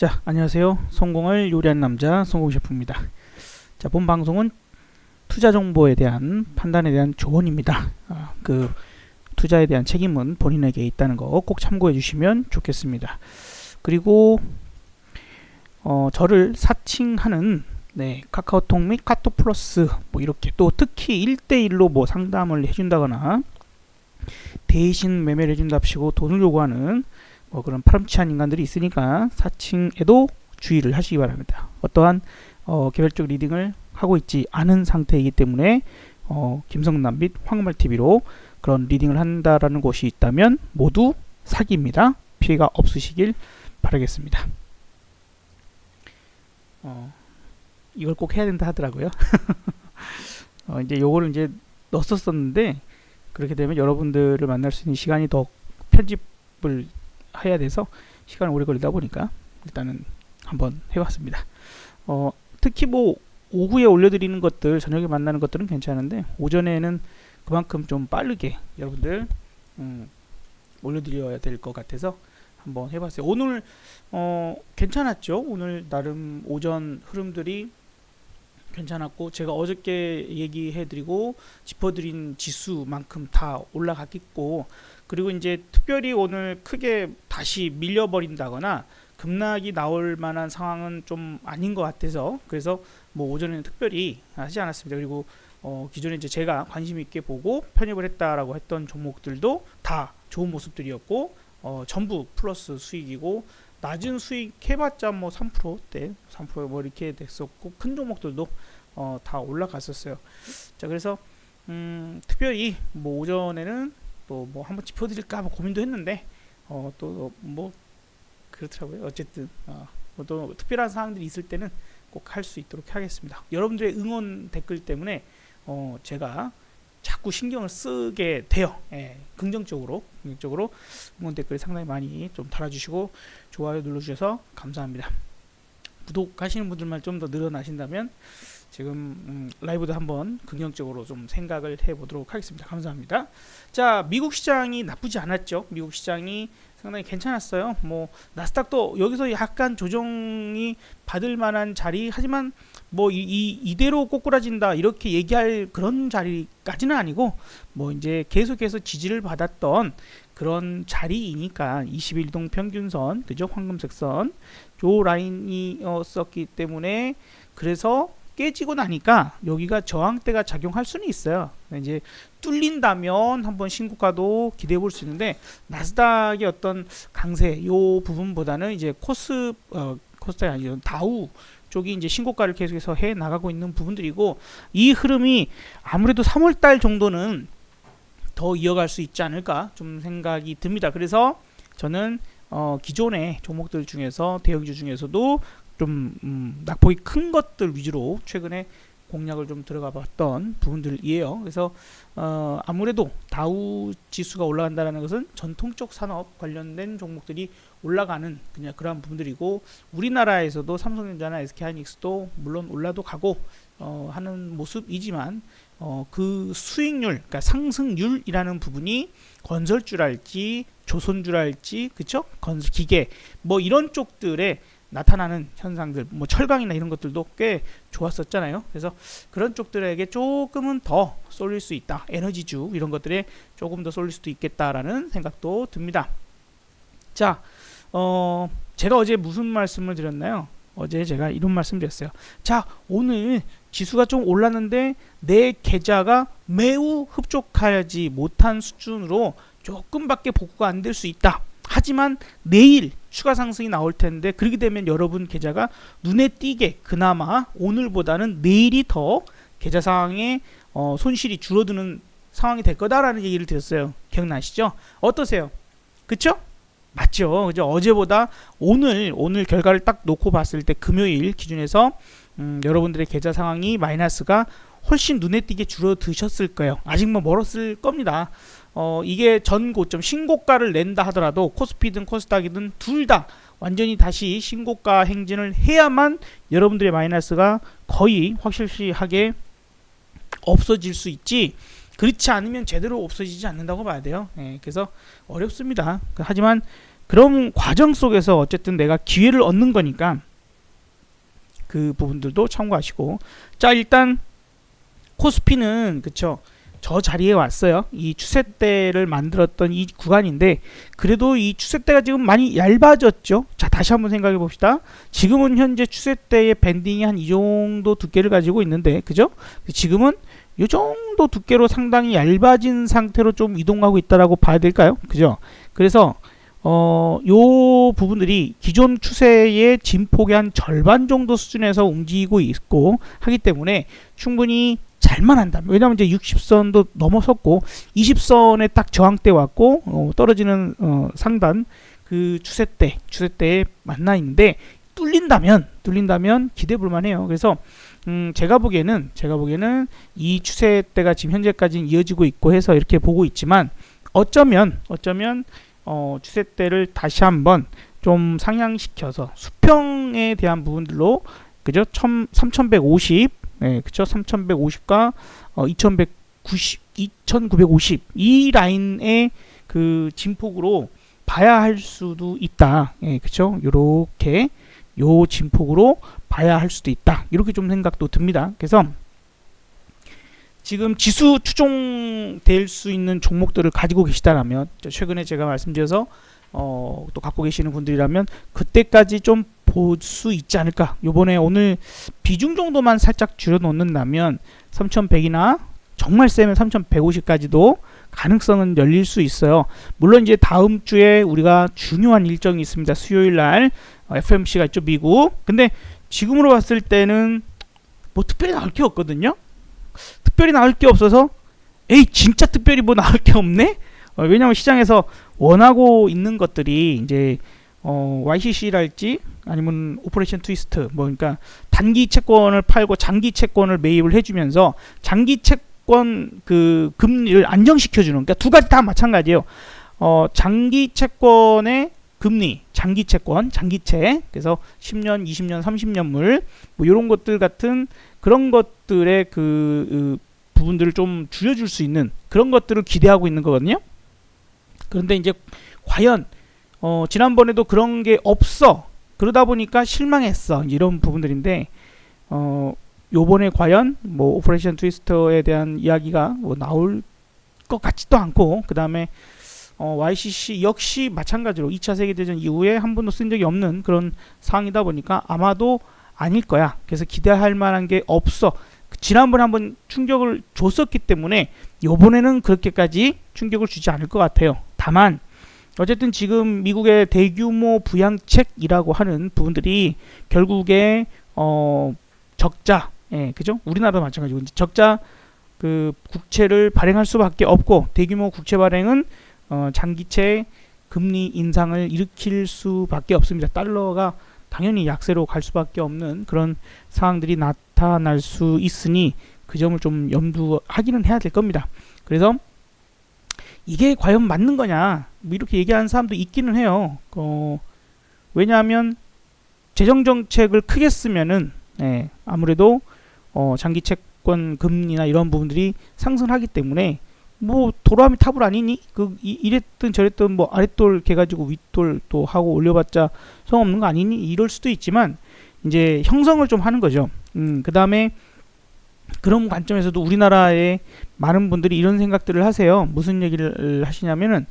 자, 안녕하세요. 성공을 요리하는 남자 성공 셰프입니다. 자, 본 방송은 투자 정보에 대한 판단에 대한 조언입니다. 그 투자에 대한 책임은 본인에게 있다는 거 꼭 참고해 주시면 좋겠습니다. 그리고 저를 사칭하는 카카오톡 및 카톡 플러스 뭐 이렇게 또 특히 1대1로 뭐 상담을 해준다거나 대신 매매를 해준답시고 돈을 요구하는 그런 파렴치한 인간들이 있으니까 사칭에도 주의를 하시기 바랍니다. 어떠한 개별적 리딩을 하고 있지 않은 상태이기 때문에 김성남 및 황금알TV로 그런 리딩을 한다라는 곳이 있다면 모두 사기입니다. 피해가 없으시길 바라겠습니다. 이걸 꼭 해야 된다 하더라고요. 이제 요거를 이제 넣었었는데 그렇게 되면 여러분들을 만날 수 있는 시간이 더 편집을 해야 돼서 시간이 오래 걸리다 보니까 일단은 한번 해봤습니다. 특히 뭐 오후에 올려드리는 것들, 저녁에 만나는 것들은 괜찮은데 오전에는 그만큼 좀 빠르게 여러분들 올려드려야 될 것 같아서 한번 해봤어요. 오늘 괜찮았죠? 오늘 나름 오전 흐름들이 괜찮았고 제가 어저께 얘기해드리고 짚어드린 지수만큼 다 올라갔겠고, 그리고 이제 특별히 오늘 크게 다시 밀려버린다거나 급락이 나올 만한 상황은 좀 아닌 것 같아서 그래서 뭐 오전에는 특별히 하지 않았습니다. 그리고 기존에 이제 제가 관심 있게 보고 편입을 했다라고 했던 종목들도 다 좋은 모습들이었고 전부 플러스 수익이고 낮은 수익 해봤자 뭐 3%대 3% 뭐 이렇게 됐었고 큰 종목들도 다 올라갔었어요. 자, 그래서 특별히 뭐 오전에는 또 뭐 한번 짚어드릴까 뭐 고민도 했는데 또 뭐 그렇더라고요. 어쨌든 뭐 또 특별한 사항들이 있을 때는 꼭 할 수 있도록 하겠습니다. 여러분들의 응원 댓글 때문에 제가 자꾸 신경을 쓰게 돼요. 긍정적으로 응원 댓글 상당히 많이 좀 달아주시고 좋아요 눌러주셔서 감사합니다. 구독하시는 분들만 좀 더 늘어나신다면 지금 라이브도 한번 긍정적으로 좀 생각을 해보도록 하겠습니다. 감사합니다. 자, 미국 시장이 나쁘지 않았죠. 미국 시장이 상당히 괜찮았어요. 뭐 나스닥도 여기서 약간 조정이 받을 만한 자리, 하지만 뭐 이대로 꼬꾸라진다 이렇게 얘기할 그런 자리까지는 아니고 뭐 이제 계속해서 지지를 받았던 그런 자리이니까 21동 평균선, 그죠? 황금색 선, 요 라인이었었기 때문에 그래서 깨지고 나니까 여기가 저항대가 작용할 수는 있어요. 이제 뚫린다면 한번 신고가도 기대해 볼 수 있는데 나스닥의 어떤 강세 요 부분보다는 이제 코스닥이 아니죠, 다우 쪽이 이제 신고가를 계속해서 해 나가고 있는 부분들이고 이 흐름이 아무래도 3월달 정도는 더 이어갈 수 있지 않을까 좀 생각이 듭니다. 그래서 저는 기존의 종목들 중에서 대형주 중에서도 좀 낙폭이 큰 것들 위주로 최근에 공략을 좀 들어가 봤던 부분들이에요. 그래서 아무래도 다우 지수가 올라간다는 것은 전통적 산업 관련된 종목들이 올라가는 그냥 그러한 부분들이고 우리나라에서도 삼성전자나 SK하이닉스도 물론 올라도 가고 하는 모습이지만 그 수익률, 그러니까 상승률이라는 부분이 건설주랄지 조선주랄지, 그쵸? 기계 뭐 이런 쪽들에 나타나는 현상들, 뭐 철강이나 이런 것들도 꽤 좋았었잖아요. 그래서 그런 쪽들에게 조금은 더 쏠릴 수 있다. 에너지주 이런 것들에 조금 더 쏠릴 수도 있겠다라는 생각도 듭니다. 자, 제가 어제 무슨 말씀을 드렸나요? 어제 제가 이런 말씀 드렸어요. 자, 오늘 지수가 좀 올랐는데 내 계좌가 매우 흡족하지 못한 수준으로 조금밖에 복구가 안 될 수 있다. 하지만 내일 추가 상승이 나올 텐데 그렇게 되면 여러분 계좌가 눈에 띄게 그나마 오늘보다는 내일이 더 계좌 상황에 손실이 줄어드는 상황이 될 거다라는 얘기를 드렸어요. 기억나시죠? 어떠세요? 그쵸? 맞죠? 그죠? 어제보다 오늘 결과를 딱 놓고 봤을 때 금요일 기준에서 여러분들의 계좌 상황이 마이너스가 훨씬 눈에 띄게 줄어드셨을 거예요. 아직 뭐 멀었을 겁니다. 이게 전 고점 신고가를 낸다 하더라도 코스피든 코스닥이든 둘 다 완전히 다시 신고가 행진을 해야만 여러분들의 마이너스가 거의 확실시하게 없어질 수 있지, 그렇지 않으면 제대로 없어지지 않는다고 봐야 돼요. 그래서 어렵습니다. 하지만 그런 과정 속에서 어쨌든 내가 기회를 얻는 거니까 그 부분들도 참고하시고. 자, 일단 코스피는 그쵸, 저 자리에 왔어요. 이 추세대를 만들었던 이 구간인데 그래도 이 추세대가 지금 많이 얇아졌죠. 자, 다시 한번 생각해 봅시다. 지금은 현재 추세대의 밴딩이 한 이 정도 두께를 가지고 있는데, 그죠? 지금은 이 정도 두께로 상당히 얇아진 상태로 좀 이동하고 있다라고 봐야 될까요? 그죠? 그래서 요 부분들이 기존 추세의 진폭의 한 절반 정도 수준에서 움직이고 있고 하기 때문에 충분히 잘만 한다면, 왜냐하면 이제 60선도 넘어섰고 20선에 딱 저항대 왔고 떨어지는 상단 그 추세대에 만나 있는데 뚫린다면 기대 볼만해요. 그래서 제가 보기에는 이 추세대가 지금 현재까지는 이어지고 있고 해서 이렇게 보고 있지만 어쩌면 추세대를 다시 한번 좀 상향시켜서 수평에 대한 부분들로, 그죠? 3150, 네, 그쵸? 3150과 2950 이 라인의 그 진폭으로 봐야 할 수도 있다. 예, 그쵸? 요렇게 요 진폭으로 봐야 할 수도 있다. 이렇게 좀 생각도 듭니다. 그래서 지금 지수 추종될 수 있는 종목들을 가지고 계시다라면, 최근에 제가 말씀드려서 또 갖고 계시는 분들이라면 그때까지 좀 볼 수 있지 않을까. 요번에 오늘 비중 정도만 살짝 줄여 놓는다면 3100이나 정말 세면 3150까지도 가능성은 열릴 수 있어요. 물론 이제 다음 주에 우리가 중요한 일정이 있습니다. 수요일 날 FMC가 있죠, 미국. 근데 지금으로 봤을 때는 뭐 특별히 나올 게 없거든요. 특별히 나올 게 없어서 진짜 특별히 뭐 나올 게 없네? 왜냐면 시장에서 원하고 있는 것들이 이제 YCC랄지 아니면 오퍼레이션 트위스트, 그러니까 단기 채권을 팔고 장기 채권을 매입을 해주면서 장기 채권 그 금리를 안정시켜주는, 그러니까 두 가지 다 마찬가지예요. 장기 채권의 금리, 장기 채권, 장기채, 그래서 10년, 20년, 30년물 뭐 이런 것들 같은 그런 것들의 그 부분들을 좀 줄여줄 수 있는 그런 것들을 기대하고 있는 거거든요. 그런데 이제 과연 지난번에도 그런 게 없어. 그러다 보니까 실망했어. 이런 부분들인데 요번에 과연 뭐 오퍼레이션 트위스터에 대한 이야기가 뭐 나올 것 같지도 않고, 그 다음에 YCC 역시 마찬가지로 2차 세계대전 이후에 한 번도 쓴 적이 없는 그런 상황이다 보니까 아마도 아닐 거야. 그래서 기대할 만한 게 없어. 지난번에 한번 충격을 줬었기 때문에 요번에는 그렇게까지 충격을 주지 않을 것 같아요. 다만 어쨌든 지금 미국의 대규모 부양책이라고 하는 부분들이 결국에 적자, 그죠? 우리나라도 마찬가지고 적자 그 국채를 발행할 수밖에 없고, 대규모 국채 발행은 장기채 금리 인상을 일으킬 수밖에 없습니다. 달러가 당연히 약세로 갈 수밖에 없는 그런 상황들이 나타날 수 있으니 그 점을 좀 염두하기는 해야 될 겁니다. 그래서 이게 과연 맞는 거냐, 뭐 이렇게 얘기하는 사람도 있기는 해요. 왜냐하면 재정정책을 크게 쓰면은 아무래도 장기 채권 금리나 이런 부분들이 상승하기 때문에 뭐 도라미 탑을 아니니? 이랬든 저랬든 뭐 아랫돌 개가지고 윗돌 또 하고 올려봤자 소용없는 거 아니니? 이럴 수도 있지만 이제 형성을 좀 하는 거죠. 그 다음에 그런 관점에서도 우리나라의 많은 분들이 이런 생각들을 하세요. 무슨 얘기를 하시냐면은,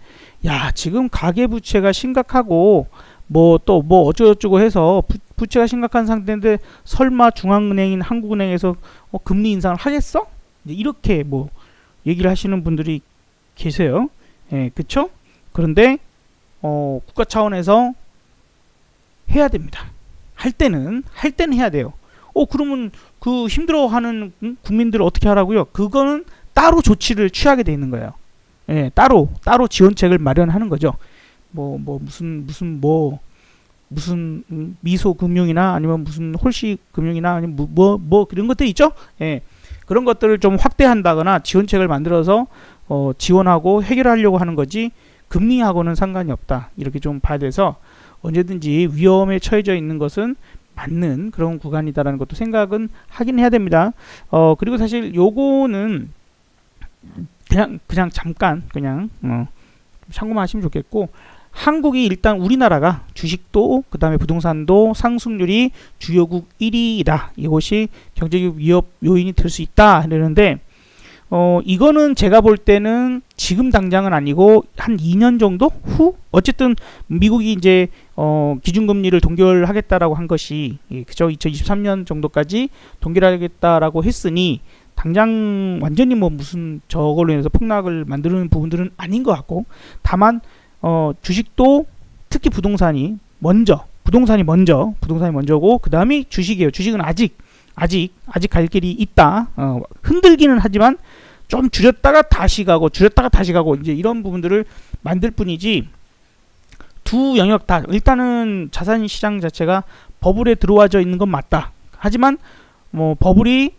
야, 지금 가계부채가 심각하고 뭐 또 뭐 어쩌고저쩌고 해서 부채가 심각한 상태인데 설마 중앙은행인 한국은행에서 금리 인상을 하겠어? 이렇게 뭐 얘기를 하시는 분들이 계세요. 그쵸? 그런데 국가 차원에서 해야 됩니다. 할 때는 해야 돼요. 그러면 그 힘들어하는 국민들을 어떻게 하라고요? 그거는 따로 조치를 취하게 돼 있는 거예요. 따로 지원책을 마련하는 거죠. 무슨 미소금융이나 아니면 무슨 홀씨금융이나 아니면 뭐 그런 것들 있죠. 그런 것들을 좀 확대한다거나 지원책을 만들어서 지원하고 해결하려고 하는 거지 금리하고는 상관이 없다. 이렇게 좀 봐야 돼서 언제든지 위험에 처해져 있는 것은 맞는 그런 구간이다라는 것도 생각은 하긴 해야 됩니다. 그리고 사실 요거는 그냥 잠깐 참고만 하시면 좋겠고, 한국이 일단 우리나라가 주식도 그다음에 부동산도 상승률이 주요국 1위이다. 이것이 경제적 위협 요인이 될 수 있다. 이러는데 이거는 제가 볼 때는 지금 당장은 아니고 한 2년 정도 후 어쨌든 미국이 이제 기준금리를 동결하겠다라고 한 것이 그죠 2023년 정도까지 동결하겠다라고 했으니 당장 완전히 뭐 무슨 저걸로 인해서 폭락을 만드는 부분들은 아닌 것 같고 다만 주식도 특히 부동산이 먼저고 그 다음이 주식이에요. 주식은 아직 갈 길이 있다. 흔들기는 하지만 좀 줄였다가 다시 가고 이제 이런 부분들을 만들 뿐이지 두 영역 다 일단은 자산 시장 자체가 버블에 들어와져 있는 건 맞다. 하지만 뭐 버블이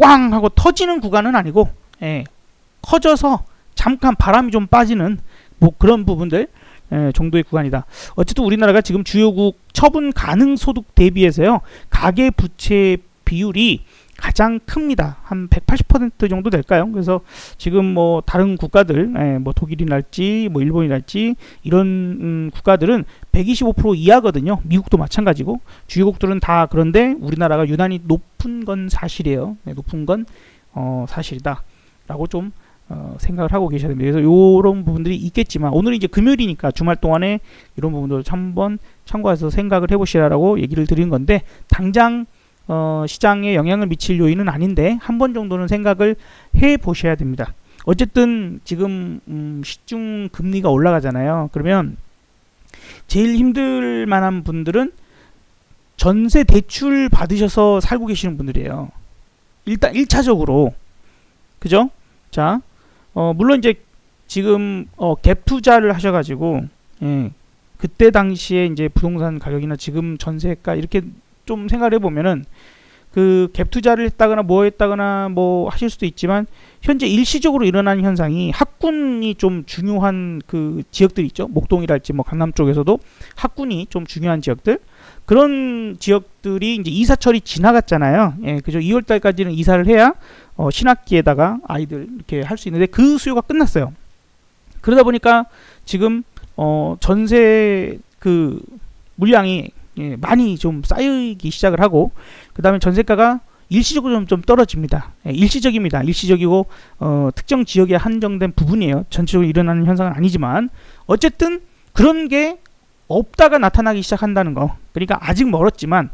꽝 하고 터지는 구간은 아니고 커져서 잠깐 바람이 좀 빠지는 뭐 그런 부분들 정도의 구간이다. 어쨌든 우리나라가 지금 주요국 처분 가능 소득 대비해서요 가계 부채 비율이 가장 큽니다. 한 180% 정도 될까요? 그래서 지금 뭐 다른 국가들, 뭐 독일이랄지, 뭐 일본이랄지 이런 국가들은 125% 이하거든요. 미국도 마찬가지고 주요국들은 다 그런데 우리나라가 유난히 높은 건 사실이에요. 높은 건 사실이다라고 좀 생각을 하고 계셔야 됩니다. 그래서 이런 부분들이 있겠지만 오늘은 이제 금요일이니까 주말 동안에 이런 부분도 한번 참고해서 생각을 해보시라고 얘기를 드린 건데 당장 시장에 영향을 미칠 요인은 아닌데 한 번 정도는 생각을 해 보셔야 됩니다. 어쨌든 지금 시중 금리가 올라가잖아요. 그러면 제일 힘들 만한 분들은 전세 대출 받으셔서 살고 계시는 분들이에요. 일단 1차적으로 그죠? 자, 물론 이제 지금 갭 투자를 하셔가지고 그때 당시에 이제 부동산 가격이나 지금 전세가 이렇게 좀 생각을 해보면은 그 갭 투자를 했다거나 뭐 하실 수도 있지만 현재 일시적으로 일어나는 현상이 학군이 좀 중요한 그 지역들이 있죠. 목동이랄지 뭐 강남 쪽에서도 학군이 좀 중요한 지역들 그런 지역들이 이제 이사철이 지나갔잖아요. 그죠. 2월 달까지는 이사를 해야 신학기에다가 아이들 이렇게 할 수 있는데 그 수요가 끝났어요. 그러다 보니까 지금 전세 그 물량이 많이 좀 쌓이기 시작을 하고 그 다음에 전세가가 일시적으로 좀 떨어집니다. 일시적입니다. 일시적이고 특정 지역에 한정된 부분이에요. 전체적으로 일어나는 현상은 아니지만 어쨌든 그런 게 없다가 나타나기 시작한다는 거. 그러니까 아직 멀었지만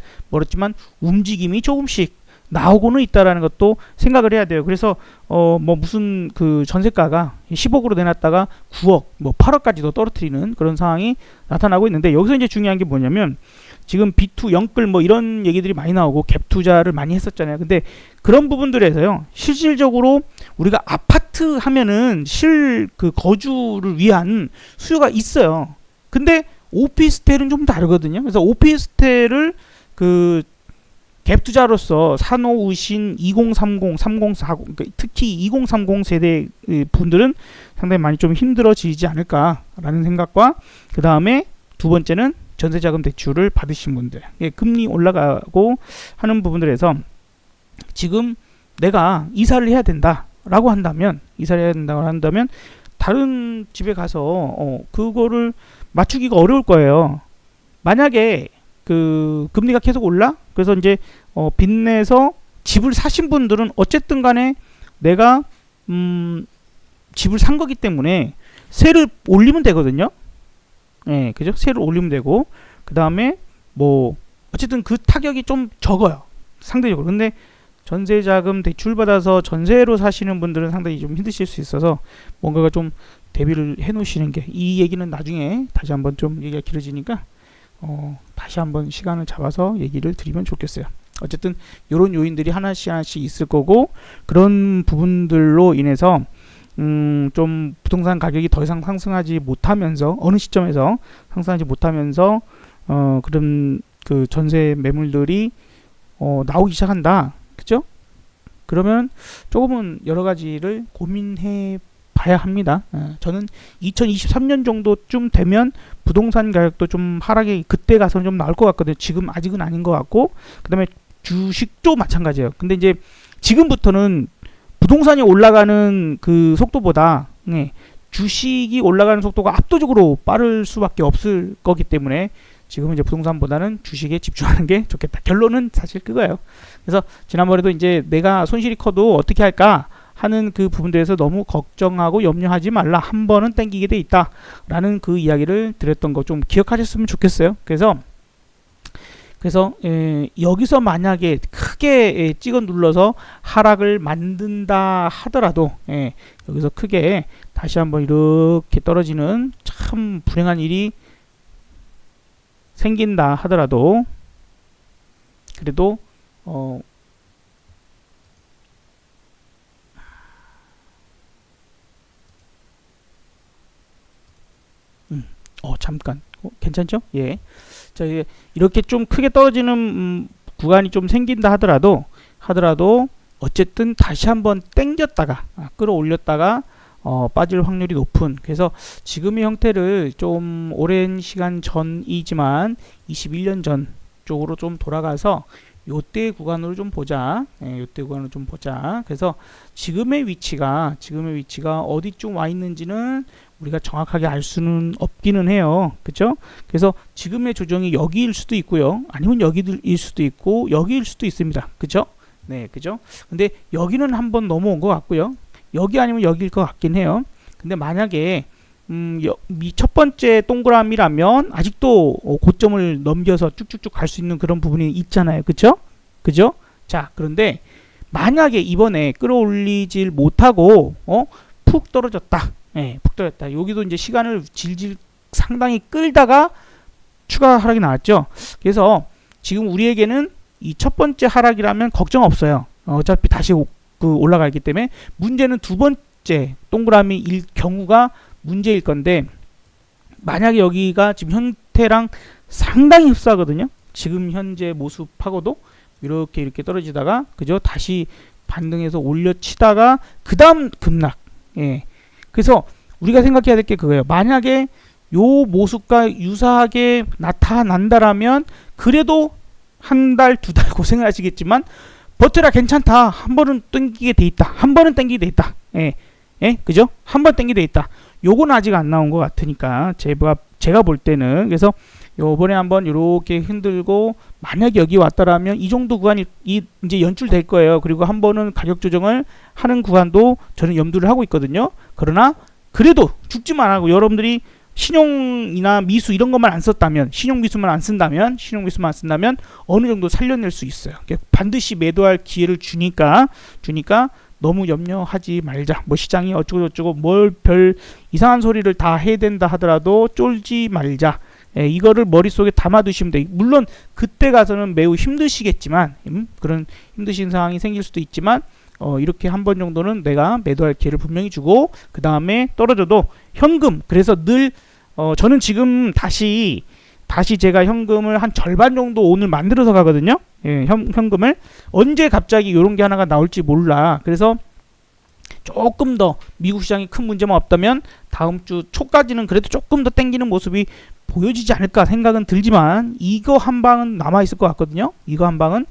움직임이 조금씩 나오고는 있다라는 것도 생각을 해야 돼요. 그래서 뭐 무슨 그 전세가가 10억으로 내놨다가 9억, 뭐 8억까지도 떨어뜨리는 그런 상황이 나타나고 있는데 여기서 이제 중요한 게 뭐냐면 지금 B2 영끌 뭐 이런 얘기들이 많이 나오고 갭 투자를 많이 했었잖아요. 근데 그런 부분들에서요. 실질적으로 우리가 아파트 하면은 그 거주를 위한 수요가 있어요. 근데 오피스텔은 좀 다르거든요. 그래서 오피스텔을 그 갭 투자로서 사놓으신 2030, 3040, 그러니까 특히 2030 세대 분들은 상당히 많이 좀 힘들어지지 않을까라는 생각과 그 다음에 두 번째는 전세자금 대출을 받으신 분들, 금리 올라가고 하는 부분들에서 지금 내가 이사를 해야 된다라고 한다면 다른 집에 가서 그거를 맞추기가 어려울 거예요. 만약에 그 금리가 계속 올라? 그래서 이제 빚내서 집을 사신 분들은 어쨌든 간에 내가 집을 산 거기 때문에 세를 올리면 되거든요. 그죠? 세를 올리면 되고 그 다음에 뭐 어쨌든 그 타격이 좀 적어요. 상대적으로. 근데 전세자금 대출 받아서 전세로 사시는 분들은 상당히 좀 힘드실 수 있어서 뭔가가 좀 대비를 해 놓으시는 게 이 얘기는 나중에 다시 한번 좀 얘기가 길어지니까 다시 한번 시간을 잡아서 얘기를 드리면 좋겠어요. 어쨌든 이런 요인들이 하나씩 있을 거고 그런 부분들로 인해서 좀 부동산 가격이 더 이상 상승하지 못하면서 어느 시점에서 상승하지 못하면서 그런 그 전세 매물들이 나오기 시작한다. 그죠? 그러면 조금은 여러 가지를 고민해 봐야 합니다. 저는 2023년 정도쯤 되면 부동산 가격도 좀 하락이 그때 가서는 좀 나올 것 같거든요. 지금 아직은 아닌 것 같고 그 다음에 주식도 마찬가지예요. 근데 이제 지금부터는 부동산이 올라가는 그 속도보다 주식이 올라가는 속도가 압도적으로 빠를 수밖에 없을 거기 때문에 지금은 이제 부동산보다는 주식에 집중하는 게 좋겠다. 결론은 사실 그거예요. 그래서 지난번에도 이제 내가 손실이 커도 어떻게 할까 하는 그 부분들에서 너무 걱정하고 염려하지 말라. 한 번은 땡기게 돼 있다. 라는 그 이야기를 드렸던 거 좀 기억하셨으면 좋겠어요. 그래서 여기서 만약에 크게 찍어 눌러서 하락을 만든다 하더라도 여기서 크게 다시 한번 이렇게 떨어지는 참 불행한 일이 생긴다 하더라도 그래도 잠깐 괜찮죠? 예. 자, 이렇게 좀 크게 떨어지는 구간이 좀 생긴다 하더라도 어쨌든 다시 한번 땡겼다가 끌어올렸다가 빠질 확률이 높은, 그래서 지금의 형태를 좀 오랜 시간 전이지만 21년 전 쪽으로 좀 돌아가서 요때 구간으로 좀 보자. 요때 구간으로 좀 보자. 그래서 지금의 위치가 어디쯤 와 있는지는 우리가 정확하게 알 수는 없기는 해요. 그죠? 그래서 지금의 조정이 여기일 수도 있고요. 아니면 여기일 수도 있고 여기일 수도 있습니다. 그죠? 네, 그죠? 근데 여기는 한번 넘어온 것 같고요. 여기 아니면 여기일 것 같긴 해요. 근데 만약에 첫 번째 동그라미라면 아직도 고점을 넘겨서 쭉쭉쭉 갈 수 있는 그런 부분이 있잖아요. 그죠? 그죠? 자, 그런데 만약에 이번에 끌어올리질 못하고 푹 떨어졌다. 푹 떨어졌다. 여기도 이제 시간을 질질 상당히 끌다가 추가 하락이 나왔죠. 그래서 지금 우리에게는 이 첫 번째 하락이라면 걱정 없어요. 어차피 다시 올라가기 때문에 문제는 두 번째 동그라미일 경우가 문제일 건데, 만약에 여기가 지금 형태랑 상당히 흡사하거든요. 지금 현재 모습하고도 이렇게 떨어지다가 그죠? 다시 반등해서 올려치다가 그 다음 급락. 그래서 우리가 생각해야 될 게 그거예요. 만약에 요 모습과 유사하게 나타난다라면 그래도 한 달, 두 달 고생을 하시겠지만 버텨라, 괜찮다. 한 번은 땡기게 돼 있다. 그죠? 한 번 땡기게 돼 있다. 요건 아직 안 나온 것 같으니까 제가 볼 때는, 그래서 요번에 한번 이렇게 흔들고 만약에 여기 왔다라면 이 정도 구간이 이제 연출될 거예요. 그리고 한 번은 가격 조정을 하는 구간도 저는 염두를 하고 있거든요. 그러나 그래도 죽지만 하고 여러분들이 신용이나 미수 이런 것만 안 썼다면, 신용 미수만 안 쓴다면 어느 정도 살려낼 수 있어요. 반드시 매도할 기회를 주니까 너무 염려하지 말자. 뭐 시장이 어쩌고 뭘 별 이상한 소리를 다 해야 된다 하더라도 쫄지 말자. 이거를 머릿속에 담아두시면 돼요. 물론 그때 가서는 매우 힘드시겠지만, 그런 힘드신 상황이 생길 수도 있지만 이렇게 한 번 정도는 내가 매도할 기회를 분명히 주고, 그 다음에 떨어져도 현금, 그래서 늘 저는 지금 다시 제가 현금을 한 절반 정도 오늘 만들어서 가거든요. 현금을 언제 갑자기 이런 게 하나가 나올지 몰라. 그래서 조금 더 미국 시장이 큰 문제만 없다면 다음 주 초까지는 그래도 조금 더 땡기는 모습이 보여지지 않을까 생각은 들지만, 이거 한 방은 남아 있을 것 같거든요. 이거 한 방은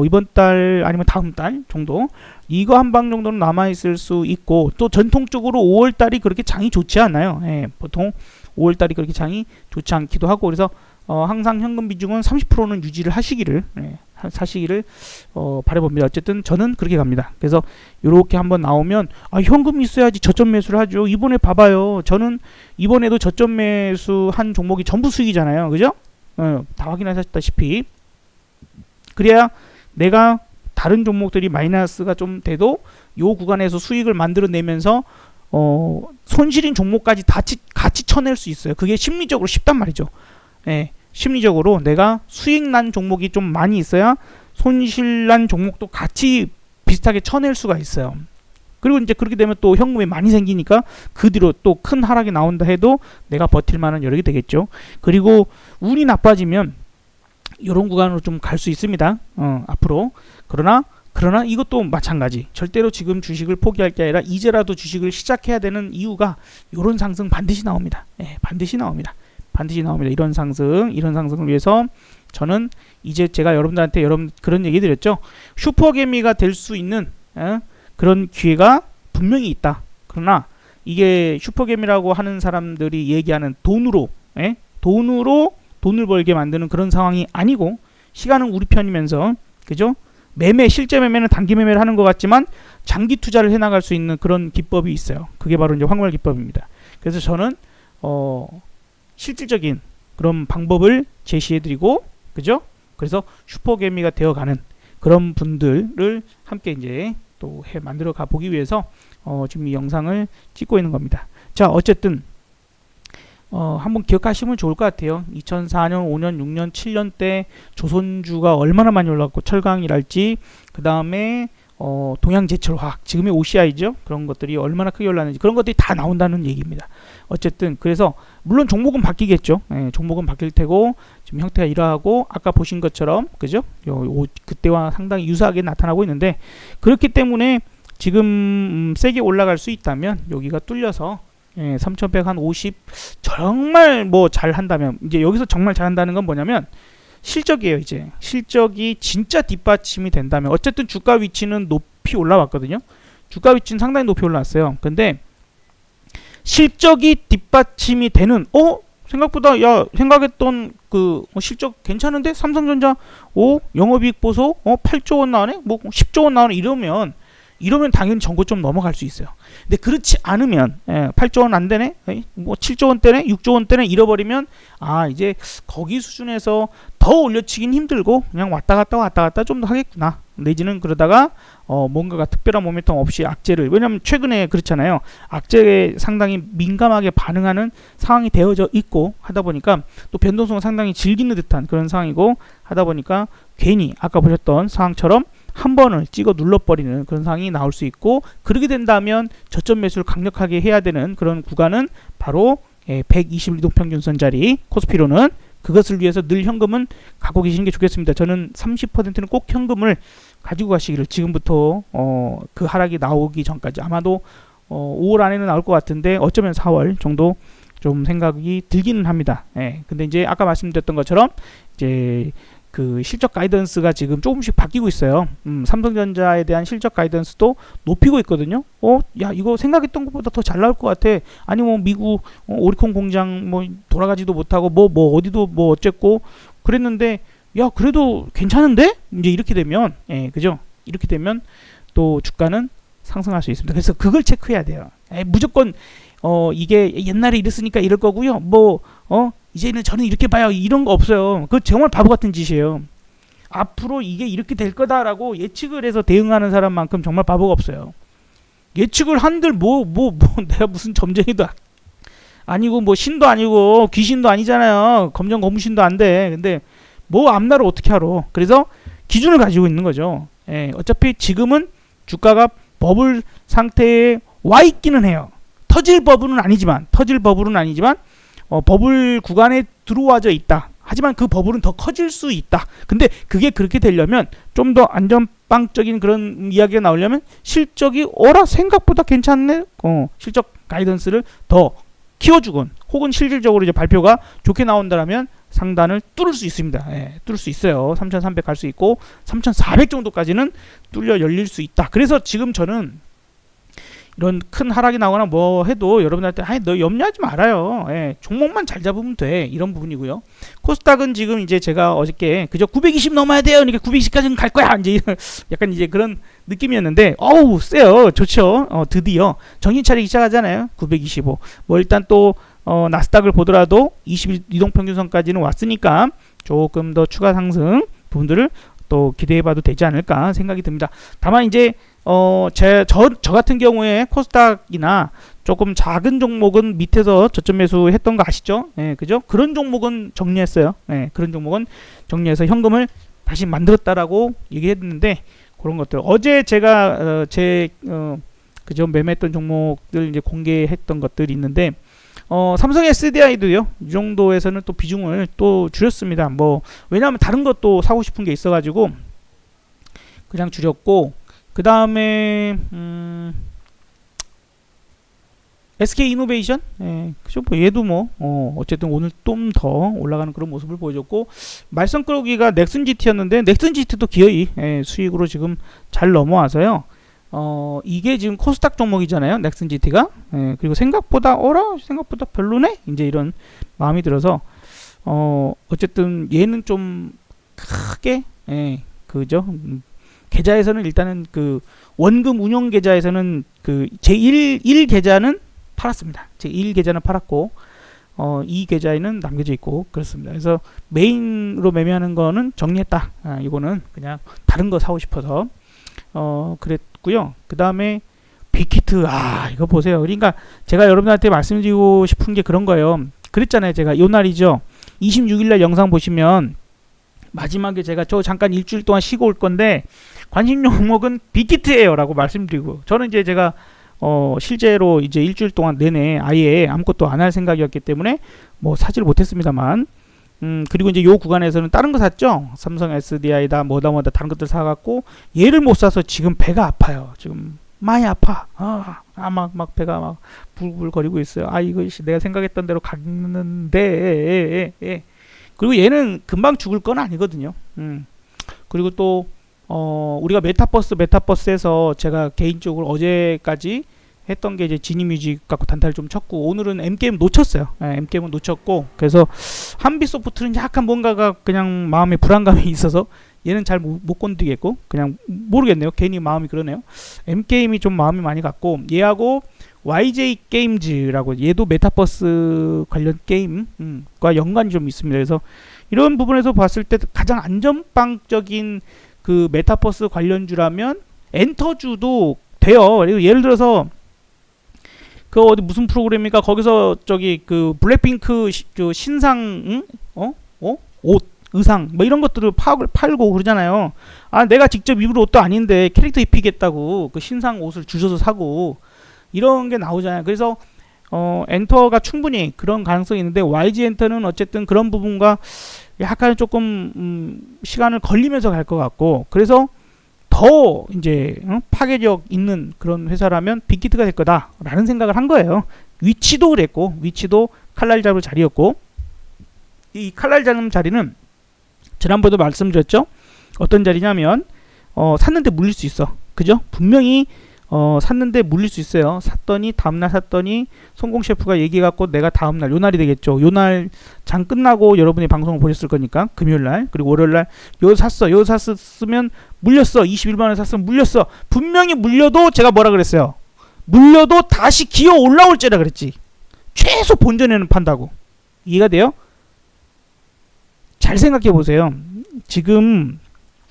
이번 달 아니면 다음 달 정도, 이거 한 방 정도는 남아 있을 수 있고, 또 전통적으로 5월 달이 그렇게 장이 좋지 않아요. 보통 5월 달이 그렇게 장이 좋지 않기도 하고, 그래서 항상 현금 비중은 30%는 유지를 하시기를 바라봅니다. 어쨌든 저는 그렇게 갑니다. 그래서 이렇게 한번 나오면 현금이 있어야지 저점 매수를 하죠. 이번에 봐봐요. 저는 이번에도 저점 매수 한 종목이 전부 수익이잖아요. 그죠? 다 확인하셨다시피. 그래야 내가 다른 종목들이 마이너스가 좀 돼도 요 구간에서 수익을 만들어내면서 손실인 종목까지 같이 쳐낼 수 있어요. 그게 심리적으로 쉽단 말이죠. 심리적으로 내가 수익 난 종목이 좀 많이 있어야 손실 난 종목도 같이 비슷하게 쳐낼 수가 있어요. 그리고 이제 그렇게 되면 또 현금이 많이 생기니까 그 뒤로 또 큰 하락이 나온다 해도 내가 버틸 만한 여력이 되겠죠. 그리고 운이 나빠지면 이런 구간으로 좀 갈 수 있습니다. 앞으로. 그러나 이것도 마찬가지. 절대로 지금 주식을 포기할 게 아니라 이제라도 주식을 시작해야 되는 이유가 이런 상승 반드시 나옵니다. 반드시 나옵니다. 이런 상승을 위해서 저는 이제 제가 여러분들한테 그런 얘기 드렸죠. 슈퍼개미가 될 수 있는 그런 기회가 분명히 있다. 그러나 이게 슈퍼겜이라고 하는 사람들이 얘기하는 돈으로, 예? 돈을 벌게 만드는 그런 상황이 아니고, 시간은 우리 편이면서, 그죠? 실제 매매는 단기 매매를 하는 것 같지만 장기 투자를 해나갈 수 있는 그런 기법이 있어요. 그게 바로 이제 황홀 기법입니다. 그래서 저는 실질적인 그런 방법을 제시해드리고, 그죠? 그래서 슈퍼개미가 되어가는 그런 분들을 함께 이제 또 만들어 가 보기 위해서 지금 이 영상을 찍고 있는 겁니다. 자, 어쨌든 한번 기억하시면 좋을 것 같아요. 2004년, 5년, 6년, 7년 때 조선주가 얼마나 많이 올랐고, 철강이랄지, 그 다음에 동양제철화학, 지금의 OCI죠. 그런 것들이 얼마나 크게 올랐는지, 그런 것들이 다 나온다는 얘기입니다. 어쨌든 그래서 물론 종목은 바뀌겠죠. 예, 종목은 바뀔 테고, 지금 형태가 이러하고 아까 보신 것처럼, 그죠? 그때와 상당히 유사하게 나타나고 있는데, 그렇기 때문에 지금 세게 올라갈 수 있다면 여기가 뚫려서 3150 정말 뭐 잘한다면, 이제 여기서 정말 잘한다는 건 뭐냐면 실적이에요. 이제 실적이 진짜 뒷받침이 된다면, 어쨌든 주가 위치는 높이 올라왔거든요. 주가 위치는 상당히 높이 올라왔어요. 근데 실적이 뒷받침이 되는, 생각보다 생각했던 그 실적 괜찮은데, 삼성전자 영업이익 보소 8조 원 나오네, 뭐 10조 원 나오네, 이러면 당연히 전고점 넘어갈 수 있어요. 근데 그렇지 않으면 8조 원 안 되네, 뭐 7조 원대네, 6조 원대네 이러버리면, 이제 거기 수준에서 더 올려치긴 힘들고 그냥 왔다 갔다 좀 더 하겠구나, 내지는 그러다가 뭔가가 특별한 모멘텀 없이 악재를, 왜냐면 최근에 그렇잖아요. 악재에 상당히 민감하게 반응하는 상황이 되어져 있고 하다 보니까, 또 변동성을 상당히 즐기는 듯한 그런 상황이고 하다 보니까, 괜히 아까 보셨던 상황처럼 한 번을 찍어 눌러버리는 그런 상황이 나올 수 있고, 그렇게 된다면 저점 매수를 강력하게 해야 되는 그런 구간은 바로 120일 이동평균선 자리, 코스피로는 그것을 위해서 늘 현금은 갖고 계시는 게 좋겠습니다. 저는 30%는 꼭 현금을 가지고 가시기를, 지금부터 그 하락이 나오기 전까지, 아마도 5월 안에는 나올 것 같은데 어쩌면 4월 정도 좀 생각이 들기는 합니다. 근데 이제 아까 말씀드렸던 것처럼 이제 그 실적 가이던스가 지금 조금씩 바뀌고 있어요. 삼성전자에 대한 실적 가이던스도 높이고 있거든요. 이거 생각했던 것보다 더 잘 나올 것 같아. 아니 뭐 미국 오리콘 공장 뭐 돌아가지도 못하고 뭐 어디도 뭐 어쨌고 그랬는데, 그래도 괜찮은데? 이제 이렇게 되면, 그죠? 이렇게 되면 또 주가는 상승할 수 있습니다. 그래서 그걸 체크해야 돼요. 무조건 이게 옛날에 이랬으니까 이럴 거고요. 이제는 저는 이렇게 봐요, 이런 거 없어요. 그거 정말 바보 같은 짓이에요. 앞으로 이게 이렇게 될 거다라고 예측을 해서 대응하는 사람만큼 정말 바보가 없어요. 예측을 한들 내가 무슨 점쟁이도 아니고 뭐 신도 아니고 귀신도 아니잖아요. 검정 고무신도 안 돼. 근데 뭐 앞날을 어떻게 알아. 그래서 기준을 가지고 있는 거죠. 어차피 지금은 주가가 버블 상태에 와 있기는 해요. 터질 버블은 아니지만 버블 구간에 들어와져 있다. 하지만 그 버블은 더 커질 수 있다. 근데 그게 그렇게 되려면, 좀 더 안전빵적인 그런 이야기가 나오려면, 실적이 생각보다 괜찮네, 실적 가이던스를 더 키워주건, 혹은 실질적으로 이제 발표가 좋게 나온다면 상단을 뚫을 수 있습니다. 뚫을 수 있어요. 3,300 갈 수 있고 3,400 정도까지는 뚫려 열릴 수 있다. 그래서 지금 저는 이런 큰 하락이 나거나 뭐 해도 여러분한테 너 염려하지 말아요. 종목만 잘 잡으면 돼. 이런 부분이고요. 코스닥은 지금 이제 제가 어저께 그저 920 넘어야 돼요. 그러니까 920까지는 갈 거야. 이제 약간 이제 그런 느낌이었는데, 세요. 좋죠. 드디어 정신 차리기 시작하잖아요. 925. 뭐 일단 또 나스닥을 보더라도 20일 이동평균선까지는 왔으니까 조금 더 추가 상승 부분들을 또 기대해봐도 되지 않을까 생각이 듭니다. 다만 이제 저 같은 경우에 코스닥이나 조금 작은 종목은 밑에서 저점 매수 했던 거 아시죠? 그죠? 그런 종목은 정리했어요. 그런 종목은 정리해서 현금을 다시 만들었다라고 얘기했는데, 그런 것들 어제 제가 그죠, 매매했던 종목들 이제 공개했던 것들이 있는데, 삼성 SDI도요, 이 정도에서는 또 비중을 또 줄였습니다. 왜냐하면 다른 것도 사고 싶은 게 있어가지고 그냥 줄였고, 그 다음에 SK 이노베이션, 그죠? 얘도 어쨌든 오늘 좀 더 올라가는 그런 모습을 보여줬고, 말썽 끌기가 넥슨 GT였는데 넥슨 GT도 기어이 수익으로 지금 잘 넘어와서요. 이게 지금 코스닥 종목이잖아요. 넥슨 GT가. 예, 그리고 생각보다 별로네. 이제 이런 마음이 들어서 어쨌든 얘는 좀 크게 그죠. 계좌에서는 일단은 그 원금 운용 계좌에서는 그 제1 계좌는 팔았습니다. 제1 계좌는 팔았고 이 계좌에는 남겨져 있고 그렇습니다. 그래서 메인으로 매매하는 거는 정리했다. 이거는 그냥 다른 거 사고 싶어서 그랬고요. 그 다음에 빅히트 이거 보세요. 그러니까 제가 여러분한테 말씀드리고 싶은 게 그런 거예요. 그랬잖아요. 제가 요 날이죠. 26일날 영상 보시면 마지막에 제가 저 잠깐 일주일 동안 쉬고 올 건데 관심 종목은 빅히트예요 라고 말씀드리고, 저는 이제 제가 실제로 이제 일주일 동안 내내 아예 아무것도 안 할 생각이었기 때문에 뭐 사지를 못했습니다만, 그리고 이제 요 구간에서는 다른 거 샀죠. 삼성 SDI다 뭐다 다른 것들 사갖고 얘를 못 사서 지금 배가 아파요. 지금 많이 아파. 막 배가 막 불불거리고 있어요. 이거 내가 생각했던 대로 갔는데 그리고 얘는 금방 죽을 건 아니거든요. 그리고 또 우리가 메타버스에서 제가 개인적으로 어제까지 했던 게 이제 지니뮤직 갖고 단타를 좀 쳤고, 오늘은 M게임 놓쳤어요. M게임은 놓쳤고, 그래서 한빛소프트는 약간 뭔가가 그냥 마음에 불안감이 있어서 얘는 잘 못 건드리겠고, 그냥 모르겠네요. 괜히 마음이 그러네요. M게임이 좀 마음이 많이 갔고, 얘하고 YJ 게임즈라고, 얘도 메타버스 관련 게임과 연관이 좀 있습니다. 그래서 이런 부분에서 봤을 때 가장 안전빵적인 그 메타버스 관련주라면 엔터주도 돼요. 그리고 예를 들어서 그 어디 무슨 프로그램입니까? 거기서 저기 그 블랙핑크 그 신상 옷 의상 뭐 이런 것들을 팔고 그러잖아요. 내가 직접 입을 옷도 아닌데 캐릭터 입히겠다고 그 신상 옷을 주셔서 사고 이런 게 나오잖아요. 그래서 엔터가 충분히 그런 가능성이 있는데, YG 엔터는 어쨌든 그런 부분과 약간 조금 시간을 걸리면서 갈 것 같고, 그래서 더 이제 파괴력 있는 그런 회사라면 빅히트가 될 거다라는 생각을 한 거예요. 위치도 그랬고, 위치도 칼날 잡을 자리였고, 이 칼날 잡는 자리는 지난번에도 말씀드렸죠. 어떤 자리냐면 샀는데 물릴 수 있어. 그죠? 분명히 샀는데 물릴 수 있어요. 다음날 샀더니 성공 셰프가 얘기해갖고 내가 다음날, 요날이 되겠죠. 요날 장 끝나고 여러분이 방송을 보셨을 거니까 금요일날, 그리고 월요일날 요 샀으면 물렸어. 21만원에 샀으면 물렸어. 분명히 물려도 제가 뭐라 그랬어요? 물려도 다시 기어 올라올지라 그랬지. 최소 본전에는 판다고. 이해가 돼요? 잘 생각해 보세요. 지금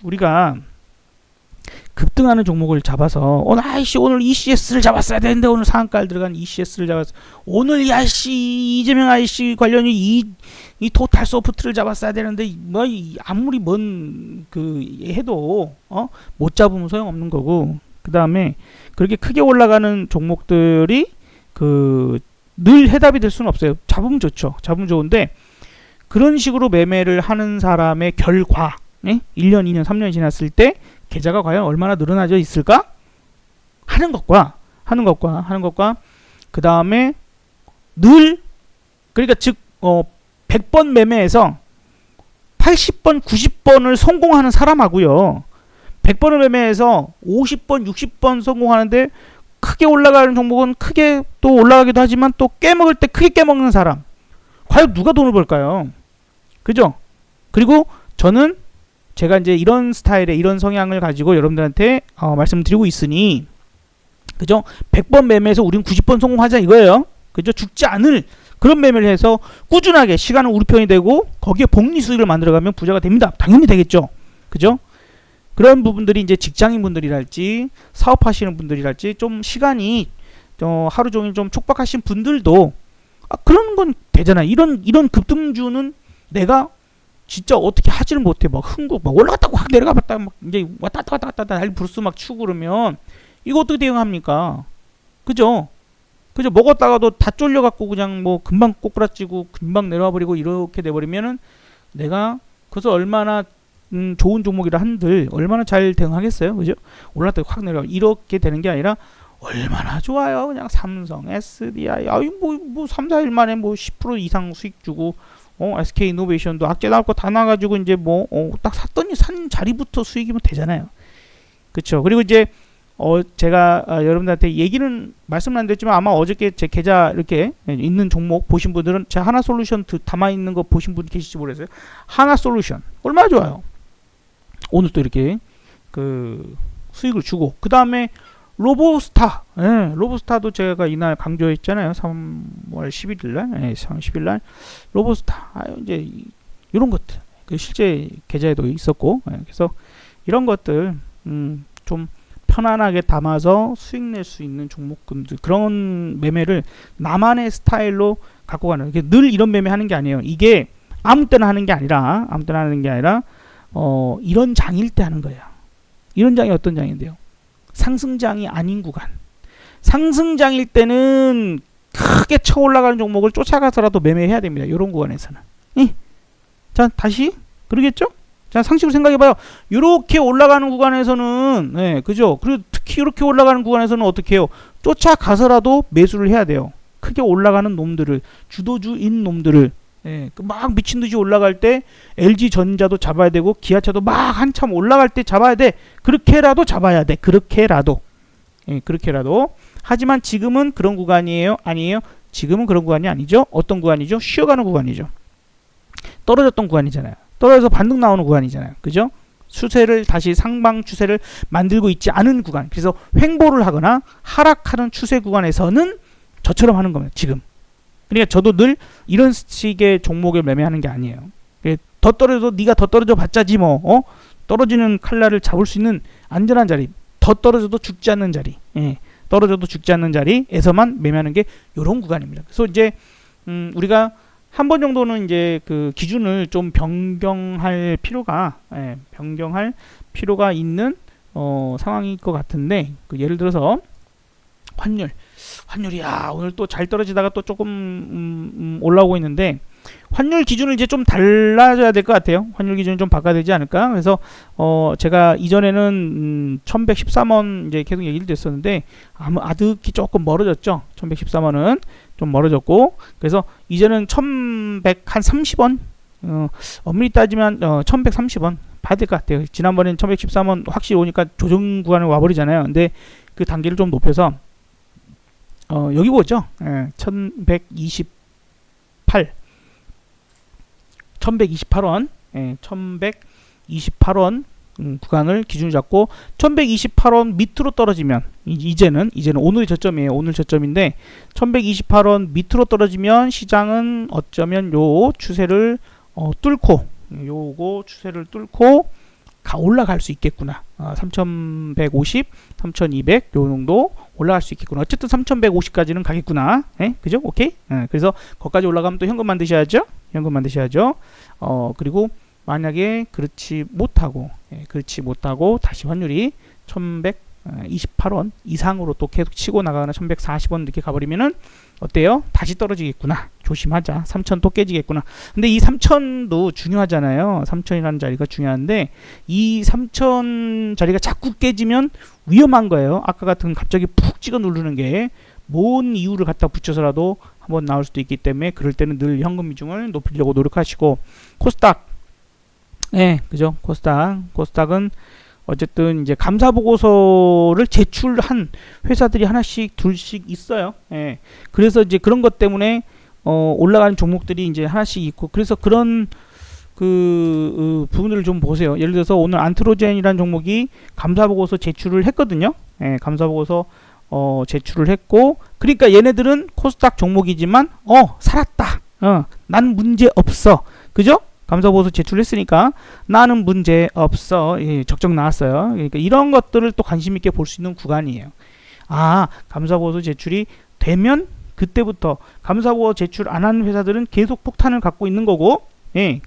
우리가 급등하는 종목을 잡아서 오늘 ECS를 잡았어야 되는데, 오늘 상한가를 들어간 ECS를 잡았어. 오늘 이재명 아이씨 관련이 이 토탈 소프트를 잡았어야 되는데, 뭐 아무리 뭔 해도 못 잡으면 소용없는 거고, 그 다음에 그렇게 크게 올라가는 종목들이 늘 해답이 될 수는 없어요. 잡으면 좋죠. 잡으면 좋은데, 그런 식으로 매매를 하는 사람의 결과 1년, 2년, 3년 지났을 때 계좌가 과연 얼마나 늘어나져 있을까? 하는 것과 그 다음에 그러니까 즉 100번 매매에서 80번, 90번을 성공하는 사람하고요, 100번을 매매해서 50번, 60번 성공하는데 크게 올라가는 종목은 크게 또 올라가기도 하지만 또 깨먹을 때 크게 깨먹는 사람, 과연 누가 돈을 벌까요? 그죠? 그리고 저는 제가 이제 이런 스타일의 이런 성향을 가지고 여러분들한테 말씀드리고 있으니, 그죠? 100번 매매해서 우린 90번 성공하자 이거예요. 그죠? 죽지 않을 그런 매매를 해서 꾸준하게 시간은 우리 편이 되고 거기에 복리 수익을 만들어가면 부자가 됩니다. 당연히 되겠죠. 그죠? 그런 부분들이 이제 직장인분들이랄지 사업하시는 분들이랄지 좀 시간이 하루 종일 좀 촉박하신 분들도 그런 건 되잖아요. 이런 급등주는 내가 진짜 어떻게 하지를 못해. 막 올라갔다가 확 내려가봤다 막 이제 왔다 갔다 날 브루스 막 치고 그러면 이거 어떻게 대응합니까? 그죠? 먹었다가도 다 쫄려갖고 그냥 뭐 금방 꼬꾸라지고 금방 내려와 버리고 이렇게 돼버리면은 내가 그래서 얼마나 좋은 종목이라 한들 얼마나 잘 대응하겠어요? 그죠? 올랐다가 확 내려와 이렇게 되는 게 아니라 얼마나 좋아요. 그냥 삼성, SDI, 뭐 3, 4일 만에 뭐 10% 이상 수익 주고, SK 이노베이션도 악재 나올 거 다 나가지고 이제 딱 샀더니 산 자리부터 수익이면 되잖아요. 그쵸? 그리고 이제 제가 여러분들한테 얘기는 말씀은 안 드렸지만 아마 어저께 제 계좌 이렇게 있는 종목 보신 분들은 제 하나솔루션 담아 있는 거 보신 분 계실지 모르겠어요. 하나솔루션 얼마나 좋아요. 오늘 또 이렇게 그 수익을 주고, 그 다음에 로보스타, 로보스타도 제가 이날 강조했잖아요. 3월 11일날, 3월 10일날 로보스타, 이제 이런 것들 그 실제 계좌에도 있었고, 그래서 이런 것들 좀 편안하게 담아서 수익 낼 수 있는 종목군들, 그런 매매를 나만의 스타일로 갖고 가는, 늘 이런 매매 하는 게 아니에요. 이게 아무 때나 하는 게 아니라 이런 장일 때 하는 거예요. 이런 장이 어떤 장인데요? 상승장이 아닌 구간. 상승장일 때는 크게 쳐 올라가는 종목을 쫓아가서라도 매매해야 됩니다. 이런 구간에서는. 자, 다시 그러겠죠? 자, 상식으로 생각해봐요. 이렇게 올라가는 구간에서는, 그죠? 그리고 특히 이렇게 올라가는 구간에서는 어떻게 해요? 쫓아가서라도 매수를 해야 돼요. 크게 올라가는 놈들을, 주도주인 놈들을, 막 미친 듯이 올라갈 때 LG전자도 잡아야 되고, 기아차도 막 한참 올라갈 때 잡아야 돼. 그렇게라도 잡아야 돼. 그렇게라도. 하지만 지금은 그런 구간이에요? 아니에요? 지금은 그런 구간이 아니죠. 어떤 구간이죠? 쉬어가는 구간이죠. 떨어졌던 구간이잖아요. 떨어져서 반등 나오는 구간이잖아요. 그죠? 추세를 다시 상방 추세를 만들고 있지 않은 구간. 그래서 횡보를 하거나 하락하는 추세 구간에서는 저처럼 하는 겁니다. 지금. 그러니까 저도 늘 이런 식의 종목을 매매하는 게 아니에요. 더 떨어져도 네가 더 떨어져 봤자지 뭐. 떨어지는 칼날을 잡을 수 있는 안전한 자리. 더 떨어져도 죽지 않는 자리. 떨어져도 죽지 않는 자리에서만 매매하는 게 이런 구간입니다. 그래서 이제 우리가 한 번 정도는 이제 그 기준을 좀 변경할 필요가 있는 상황일 것 같은데, 예를 들어서 환율이 오늘 또 잘 떨어지다가 또 조금 올라오고 있는데, 환율 기준을 이제 좀 달라져야 될 것 같아요. 환율 기준을 좀 바꿔야 되지 않을까? 그래서 제가 이전에는 1113원 이제 계속 얘기를 됐었는데, 아득히 조금 멀어졌죠. 1113원은 좀 멀어졌고, 그래서 이제는 1130원, 엄밀히 따지면 1130원 봐야 될 것 같아요. 지난번엔 1113원 확실히 오니까 조정 구간에 와버리잖아요. 근데 그 단계를 좀 높여서 여기 보죠. 1128원, 1128원 구간을 기준으로 잡고, 1128원 밑으로 떨어지면, 이제는 오늘의 저점이에요. 오늘 저점인데 1128원 밑으로 떨어지면 시장은 어쩌면 요 추세를 뚫고, 올라갈 수 있겠구나. 3150, 3200 요 정도 올라갈 수 있겠구나. 어쨌든 3150까지는 가겠구나. 그죠? 오케이? 그래서 거기까지 올라가면 또 현금 만드셔야죠. 그리고 만약에 그렇지 못하고 다시 환율이 1128원 이상으로 또 계속 치고 나가거나 1140원 이렇게 가버리면은 어때요? 다시 떨어지겠구나. 조심하자. 3000 또 깨지겠구나. 근데 이 3000도 중요하잖아요. 3000이라는 자리가 중요한데, 이 3000 자리가 자꾸 깨지면 위험한 거예요. 아까 같은 갑자기 푹 찍어 누르는 게 뭔 이유를 갖다 붙여서라도 한번 나올 수도 있기 때문에, 그럴 때는 늘 현금 비중을 높이려고 노력하시고, 코스닥, 그죠? 코스닥은 어쨌든 이제 감사 보고서를 제출한 회사들이 하나씩 둘씩 있어요. 그래서 이제 그런 것 때문에 올라가는 종목들이 이제 하나씩 있고, 그래서 그런 부분들을 좀 보세요. 예를 들어서 오늘 안트로젠이라는 종목이 감사 보고서 제출을 했거든요. 감사 보고서 제출을 했고, 그러니까 얘네들은 코스닥 종목이지만 살았다. 난 문제 없어. 그죠? 감사보고서 제출했으니까 나는 문제 없어. 적정 나왔어요. 그러니까 이런 것들을 또 관심 있게 볼 수 있는 구간이에요. 감사보고서 제출이 되면 그때부터, 감사보고서 제출 안 한 회사들은 계속 폭탄을 갖고 있는 거고,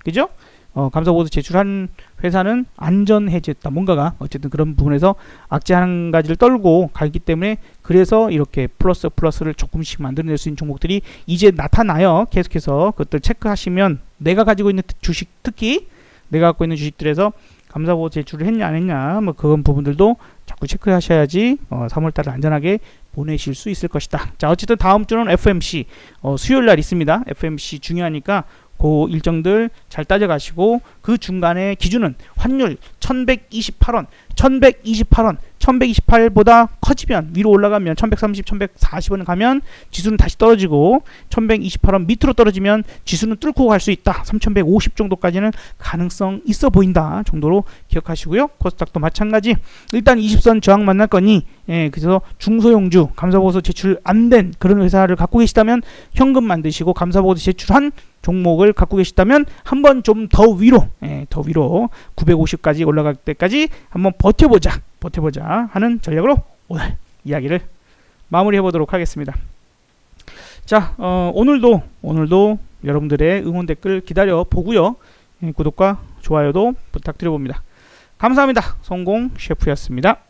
그죠? 감사보고서 제출한 회사는 안전해졌다. 뭔가가 어쨌든 그런 부분에서 악재 한 가지를 떨고 가기 때문에, 그래서 이렇게 플러스를 조금씩 만들어낼 수 있는 종목들이 이제 나타나요. 계속해서 그것들 체크하시면, 내가 가지고 있는 주식, 특히 내가 갖고 있는 주식들에서 감사보고 제출을 했냐 안 했냐, 뭐 그런 부분들도 자꾸 체크하셔야지 3월달을 안전하게 보내실 수 있을 것이다. 자, 어쨌든 다음 주는 FMC 수요일날 있습니다. FMC 중요하니까 그 일정들 잘 따져가시고, 그 중간에 기준은 환율 1128원 1128보다 커지면, 위로 올라가면 1130, 1140원 가면 지수는 다시 떨어지고 1128원 밑으로 떨어지면 지수는 뚫고 갈 수 있다. 3150 정도까지는 가능성 있어 보인다 정도로 기억하시고요. 코스닥도 마찬가지. 일단 20선 저항 만날 거니, 그래서 중소형주 감사보고서 제출 안 된 그런 회사를 갖고 계시다면 현금 만드시고, 감사보고서 제출한 종목을 갖고 계시다면 한번 좀 더 위로, 더 위로 950까지 올라갈 때까지 한번 버텨보자 하는 전략으로 오늘 이야기를 마무리해 보도록 하겠습니다. 자, 오늘도 여러분들의 응원 댓글 기다려 보고요. 구독과 좋아요도 부탁드려 봅니다. 감사합니다. 성공 셰프였습니다.